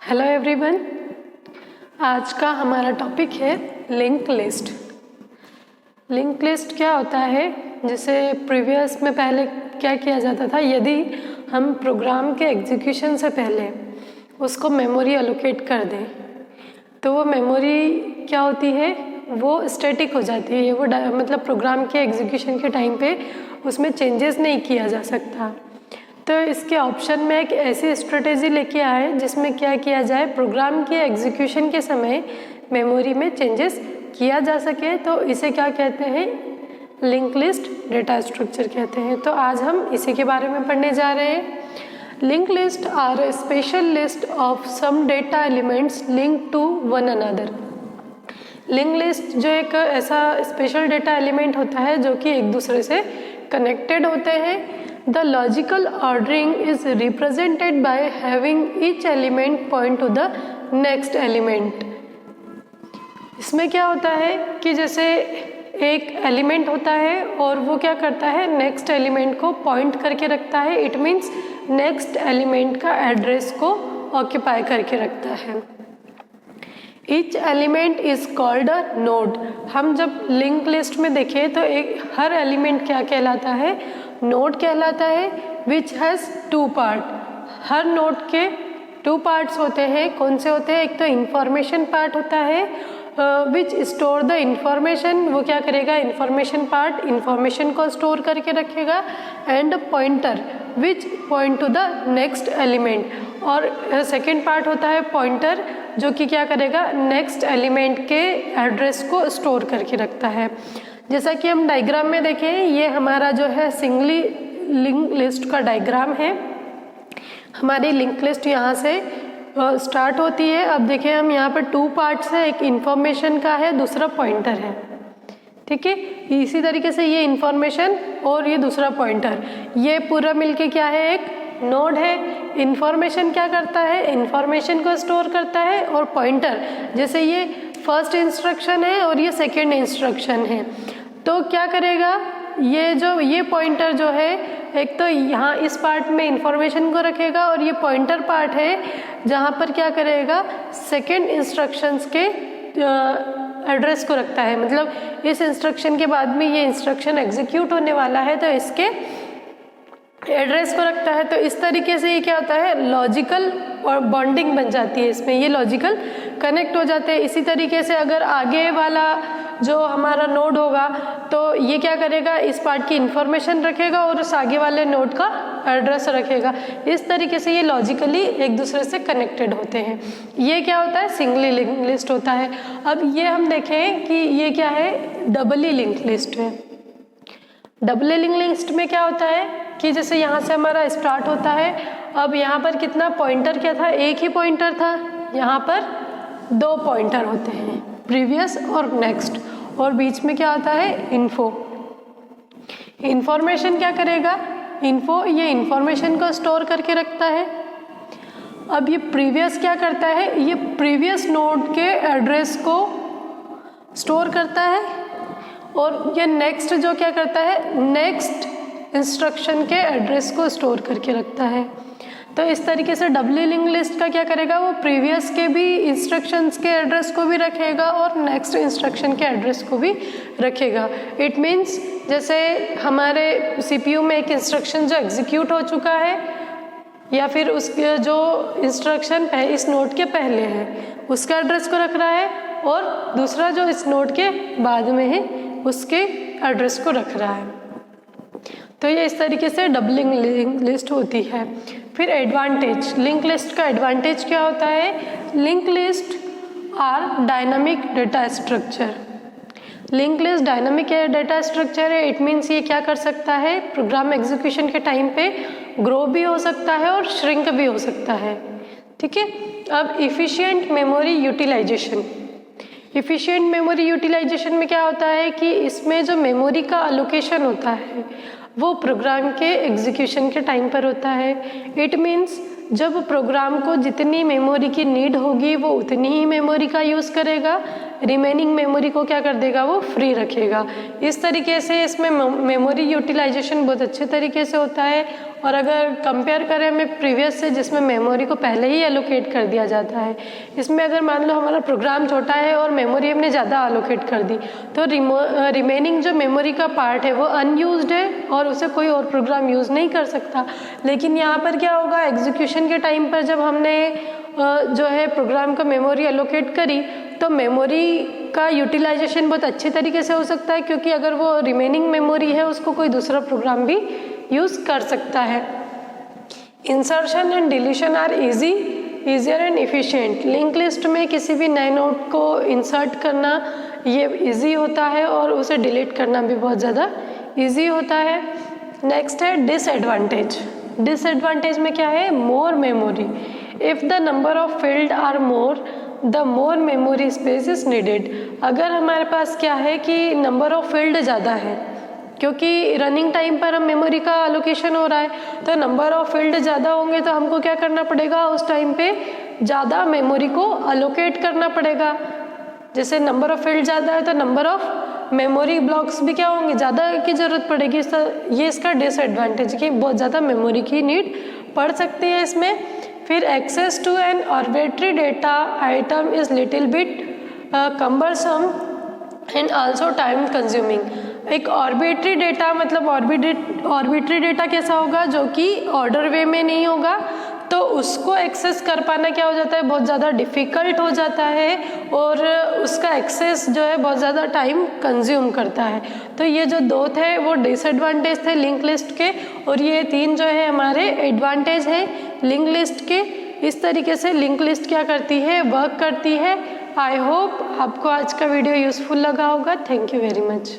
Hello everyone, आज का हमारा टॉपिक है लिंक लिस्ट। लिंक लिस्ट क्या होता है? जैसे प्रीवियस में पहले क्या किया जाता था, यदि हम प्रोग्राम के एग्जीक्यूशन से पहले उसको मेमोरी एलोकेट कर दें तो वो मेमोरी क्या होती है, वो स्टैटिक हो जाती है। वो मतलब प्रोग्राम के एग्जीक्यूशन के टाइम पे उसमें चेंजेस नहीं किया जा सकता। तो इसके ऑप्शन में एक ऐसी स्ट्रेटेजी लेके आए जिसमें क्या किया जाए, प्रोग्राम के एग्जीक्यूशन के समय मेमोरी में चेंजेस किया जा सके। तो इसे क्या कहते हैं? लिंक लिस्ट डेटा स्ट्रक्चर कहते हैं। तो आज हम इसी के बारे में पढ़ने जा रहे हैं। Link list are a special list of some data elements link to one another. Link list जो एक ऐसा स्पेशल डेटा एलिमेंट होता है जो कि एक दूसरे से कनेक्टेड होते हैं। The logical ordering is represented by having each element point to the next element। इसमें क्या होता है कि जैसे एक एलिमेंट होता है और वो क्या करता है, नेक्स्ट एलिमेंट को पॉइंट करके रखता है। इट मीन्स नेक्स्ट एलिमेंट का एड्रेस को ऑक्यूपाई करके रखता है। Each element is called a node. हम जब लिंक लिस्ट में देखें तो हर एलिमेंट क्या कहलाता है? नोड कहलाता है। Which has two part. हर नोड के टू पार्ट्स होते हैं। कौन से होते हैं? एक तो इंफॉर्मेशन पार्ट होता है विच स्टोर द इंफॉर्मेशन। वो क्या करेगा? इंफॉर्मेशन पार्ट इंफॉर्मेशन को स्टोर करके रखेगा। And pointer which point two the next element. और सेकेंड पार्ट होता है पॉइंटर जो कि क्या करेगा? नेक्स्ट एलिमेंट के एड्रेस को स्टोर करके रखता है। जैसा कि हम डायग्राम में देखें, ये हमारा जो है सिंगली लिंक लिस्ट का डायग्राम है। हमारी लिंक लिस्ट यहाँ से स्टार्ट होती है। अब देखें हम यहाँ पर टू पार्ट्स है, एक इंफॉर्मेशन का है, दूसरा पॉइंटर है। ठीक है, इसी तरीके से ये इंफॉर्मेशन और ये दूसरा पॉइंटर, ये पूरा मिलके क्या है? एक नोड है। इंफॉर्मेशन क्या करता है? इंफॉर्मेशन को स्टोर करता है। और पॉइंटर, जैसे ये फर्स्ट इंस्ट्रक्शन है और ये सेकेंड इंस्ट्रक्शन है, तो क्या करेगा? ये पॉइंटर जो है, एक तो यहाँ इस पार्ट में इंफॉर्मेशन को रखेगा और ये पॉइंटर पार्ट है जहाँ पर क्या करेगा? सेकेंड इंस्ट्रक्शंस के एड्रेस को रखता है। मतलब इस इंस्ट्रक्शन के बाद में ये इंस्ट्रक्शन एग्जीक्यूट होने वाला है तो इसके एड्रेस को रखता है। तो इस तरीके से ये क्या होता है? लॉजिकल और बॉन्डिंग बन जाती है इसमें, ये लॉजिकल कनेक्ट हो जाते हैं। इसी तरीके से अगर आगे वाला जो हमारा नोड होगा तो ये क्या करेगा? इस पार्ट की इंफॉर्मेशन रखेगा और उस आगे वाले नोड का एड्रेस रखेगा। इस तरीके से ये लॉजिकली एक दूसरे से कनेक्टेड होते हैं। ये क्या होता है? सिंगली लिंक लिस्ट होता है। अब ये हम देखें कि ये क्या है? डबली लिंक लिस्ट है। डबल लिंक लिस्ट में क्या होता है कि जैसे यहाँ से हमारा स्टार्ट होता है। अब यहाँ पर कितना पॉइंटर क्या था? एक ही पॉइंटर था। यहाँ पर दो पॉइंटर होते हैं, प्रीवियस और नेक्स्ट, और बीच में क्या होता है? इन्फो। इंफॉर्मेशन क्या करेगा? इन्फो ये इंफॉर्मेशन को स्टोर करके रखता है। अब ये प्रीवियस क्या करता है? ये प्रीवियस नोड के एड्रेस को स्टोर करता है। और ये नेक्स्ट जो क्या करता है? नेक्स्ट इंस्ट्रक्शन के एड्रेस को स्टोर करके रखता है। तो इस तरीके से डबली लिंक लिस्ट का क्या करेगा? वो प्रीवियस के भी इंस्ट्रक्शंस के एड्रेस को भी रखेगा और नेक्स्ट इंस्ट्रक्शन के एड्रेस को भी रखेगा। इट मीन्स जैसे हमारे सीपीयू में एक इंस्ट्रक्शन जो एग्जीक्यूट हो चुका है या फिर उसके जो इंस्ट्रक्शन इस नोड के पहले है उसका एड्रेस को रख रहा है, और दूसरा जो इस नोड के बाद में है उसके एड्रेस को रख रहा है। तो ये इस तरीके से डबलिंग लिंक लिस्ट होती है। फिर एडवांटेज, लिंक लिस्ट का एडवांटेज क्या होता है? Link list are dynamic data structure. Link list dynamic data structure है। इट मीन्स ये क्या कर सकता है? प्रोग्राम एग्जीक्यूशन के टाइम पे ग्रो भी हो सकता है और श्रिंक भी हो सकता है। ठीक है। अब efficient memory utilisation. Efficient memory utilisation में क्या होता है कि इसमें जो मेमोरी का अलोकेशन होता है वो प्रोग्राम के एग्जीक्यूशन के टाइम पर होता है। इट मीन्स जब प्रोग्राम को जितनी मेमोरी की नीड होगी वो उतनी ही मेमोरी का यूज़ करेगा। रिमेनिंग मेमोरी को क्या कर देगा, वो फ्री रखेगा। इस तरीके से इसमें मेमोरी यूटिलाइजेशन बहुत अच्छे तरीके से होता है। और अगर कंपेयर करें हमें प्रीवियस से, जिसमें मेमोरी को पहले ही एलोकेट कर दिया जाता है, इसमें अगर मान लो हमारा प्रोग्राम छोटा है और मेमोरी हमने ज़्यादा एलोकेट कर दी, तो रिमेनिंग जो मेमोरी का पार्ट है वो अनयूज्ड है और उसे कोई और प्रोग्राम यूज़ नहीं कर सकता। लेकिन यहाँ पर क्या होगा, एग्जीक्यूशन के टाइम पर जब हमने जो है प्रोग्राम का मेमोरी एलोकेट करी, तो मेमोरी का यूटिलाइजेशन बहुत अच्छे तरीके से हो सकता है, क्योंकि अगर वो रिमेनिंग मेमोरी है उसको कोई दूसरा प्रोग्राम भी यूज़ कर सकता है। Insertion and deletion are easier and efficient. Link list में किसी भी नए नोड को इंसर्ट करना ये इजी होता है और उसे डिलीट करना भी बहुत ज़्यादा इजी होता है। नेक्स्ट है डिसएडवांटेज। डिसएडवांटेज में क्या है, more memory. If the number of field are more, the more memory space is needed. अगर हमारे पास क्या है कि नंबर ऑफ फील्ड ज़्यादा है, क्योंकि रनिंग टाइम पर हम मेमोरी का एलोकेशन हो रहा है, तो नंबर ऑफ फील्ड ज़्यादा होंगे तो हमको क्या करना पड़ेगा, उस टाइम पे ज़्यादा मेमोरी को एलोकेट करना पड़ेगा। जैसे नंबर ऑफ फील्ड ज़्यादा है तो नंबर ऑफ मेमोरी ब्लॉक्स भी क्या होंगे, ज़्यादा की ज़रूरत पड़ेगी। ये इसका डिसएडवांटेज कि बहुत ज़्यादा मेमोरी की नीड पड़ सकती है इसमें। फिर access to an arbitrary data item is little bit cumbersome and also time consuming. एक आर्बिट्री डेटा मतलब आर्बिट्री डेटा कैसा होगा, जो कि ऑर्डर वे में नहीं होगा, तो उसको एक्सेस कर पाना क्या हो जाता है, बहुत ज़्यादा डिफ़िकल्ट हो जाता है और उसका एक्सेस जो है बहुत ज़्यादा टाइम कंज्यूम करता है। तो ये जो दो थे वो डिसएडवांटेज थे लिंक लिस्ट के, और ये तीन जो है हमारे एडवांटेज हैं लिंक लिस्ट के। इस तरीके से लिंक लिस्ट क्या करती है, वर्क करती है। आई होप आपको आज का वीडियो यूज़फुल लगा होगा। Thank you very much.